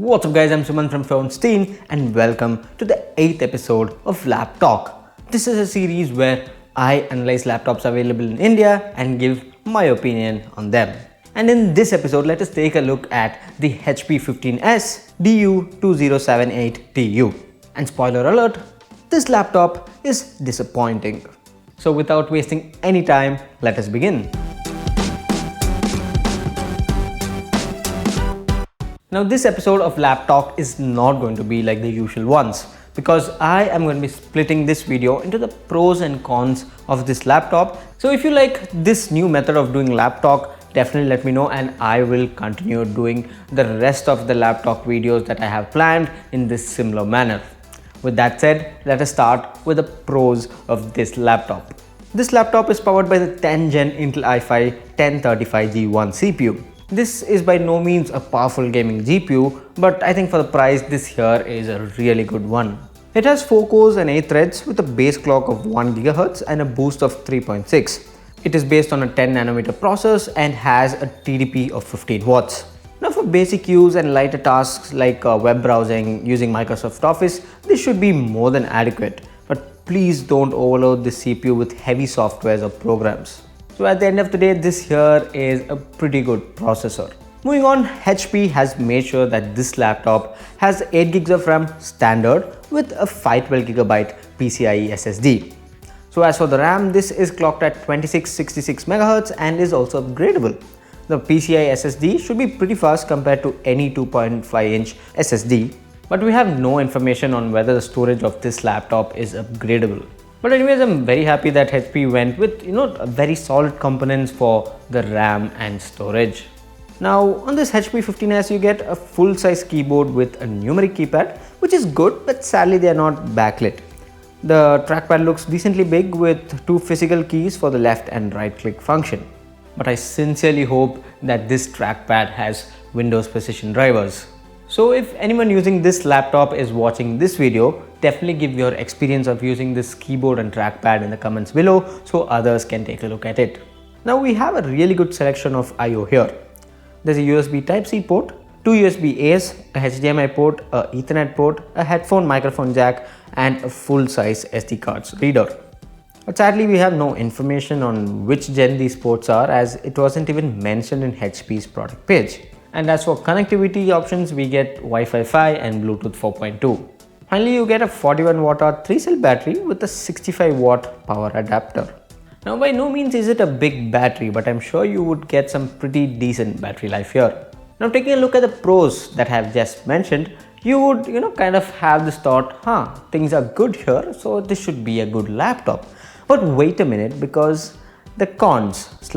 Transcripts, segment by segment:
What's up guys, I'm Suman from Stein and welcome to the 8th episode of Lap Talk. This is a series where I analyze laptops available in India and give my opinion on them. And in this episode, let us take a look at the HP 15S du2078TU. And spoiler alert, this laptop is disappointing. So without wasting any time, let us begin. Now this episode of Lap Talk is not going to be like the usual ones because I am going to be splitting this video into the pros and cons of this laptop. So if you like this new method of doing Lap Talk, definitely let me know and I will continue doing the rest of the Lap Talk videos that I have planned in this similar manner. With that said, let us start with the pros of this laptop. This laptop is powered by the 10th Gen Intel i5 1035G1 CPU. This is by no means a powerful gaming GPU, but I think for the price this here is a really good one. It has 4 cores and 8 threads with a base clock of 1 GHz and a boost of 3.6. It is based on a 10nm process and has a TDP of 15 watts. Now for basic use and lighter tasks like web browsing using Microsoft Office, this should be more than adequate. But please don't overload the CPU with heavy softwares or programs. So at the end of the day, this here is a pretty good processor. Moving on, HP has made sure that this laptop has 8 GB of RAM standard with a 512GB PCIe SSD. So as for the RAM, this is clocked at 2666 MHz and is also upgradable. The PCIe SSD should be pretty fast compared to any 2.5-inch SSD, but we have no information on whether the storage of this laptop is upgradable. But anyways, I'm very happy that HP went with very solid components for the RAM and storage. Now on this HP 15S you get a full-size keyboard with a numeric keypad, which is good, but sadly they are not backlit. The trackpad looks decently big with 2 physical keys for the left and right click function. But I sincerely hope that this trackpad has Windows precision drivers. So if anyone using this laptop is watching this video, definitely give your experience of using this keyboard and trackpad in the comments below so others can take a look at it. Now we have a really good selection of I/O here. There's a USB Type-C port, 2 USB-A's, a HDMI port, a Ethernet port, a headphone microphone jack and a full-size SD cards reader. But sadly we have no information on which gen these ports are as it wasn't even mentioned in HP's product page. And as for connectivity options, we get Wi-Fi 5 and Bluetooth 4.2. Finally, you get a 41 watt 3-cell battery with a 65 watt power adapter. Now by no means is it a big battery, but I'm sure you would get some pretty decent battery life here. Now taking a look at the pros that I have just mentioned, you would kind of have this thought, things are good here, so this should be a good laptop. But wait a minute, because the cons /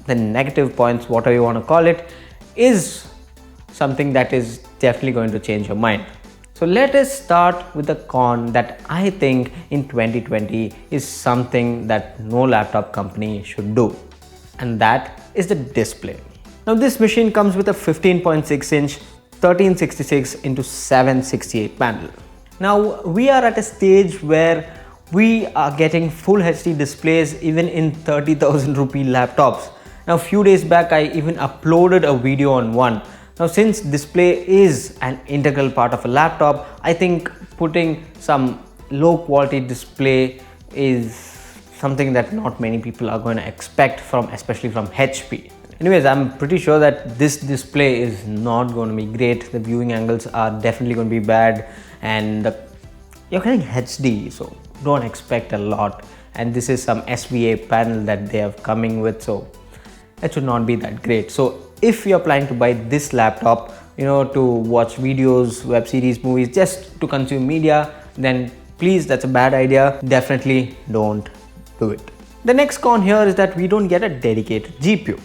the negative points, whatever you want to call it, is something that is definitely going to change your mind. So let us start with the con that I think in 2020 is something that no laptop company should do, and that is the display. Now this machine comes with a 15.6-inch 1366x768 panel. Now we are at a stage where we are getting full HD displays even in 30,000 rupee laptops. Now a few days back I even uploaded a video on one. Now since display is an integral part of a laptop, I think putting some low quality display is something that not many people are going to expect from, especially from HP. Anyways, I'm pretty sure that this display is not going to be great. The viewing angles are definitely going to be bad and you're getting HD, so don't expect a lot. And this is some SVA panel that they have coming with, so it should not be that great. So if you're planning to buy this laptop, to watch videos, web series, movies, just to consume media, then please, that's a bad idea. Definitely don't do it. The next con here is that we don't get a dedicated GPU.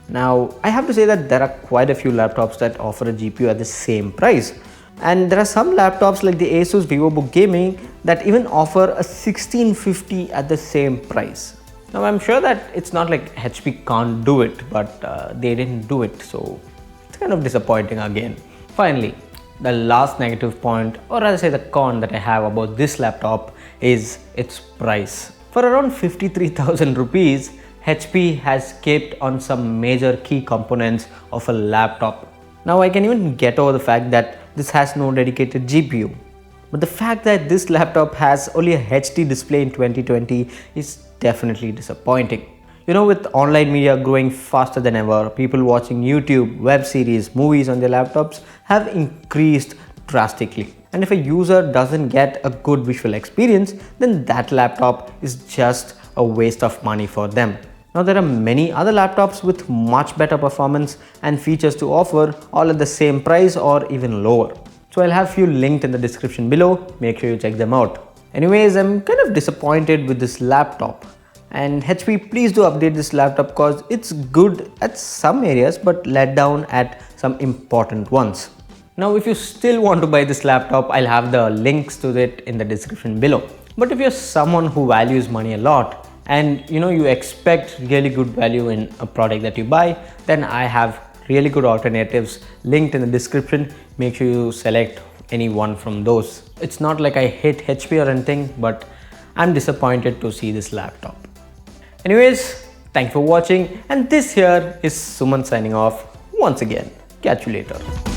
Now I have to say that there are quite a few laptops that offer a GPU at the same price. And there are some laptops like the Asus VivoBook Gaming that even offer a 1650 at the same price. Now I'm sure that it's not like HP can't do it, but they didn't do it, so it's kind of disappointing again. Finally, the last negative point, or rather say the con that I have about this laptop is its price. For around 53,000 rupees, HP has skipped on some major key components of a laptop. Now I can even get over the fact that this has no dedicated GPU. But the fact that this laptop has only a HD display in 2020 is definitely disappointing. You know, with online media growing faster than ever, people watching YouTube, web series, movies on their laptops have increased drastically. And if a user doesn't get a good visual experience, then that laptop is just a waste of money for them. Now there are many other laptops with much better performance and features to offer, all at the same price or even lower. So I'll have few linked in the description below, make sure you check them out. Anyways, I'm kind of disappointed with this laptop. And HP, please do update this laptop because it's good at some areas but let down at some important ones. Now if you still want to buy this laptop, I'll have the links to it in the description below. But if you're someone who values money a lot and you expect really good value in a product that you buy, then I have really good alternatives linked in the description. Make sure you select any one from those. It's not like I hate HP or anything, but I'm disappointed to see this laptop. Anyways, thank you for watching, and this here is Suman signing off once again. Catch you later.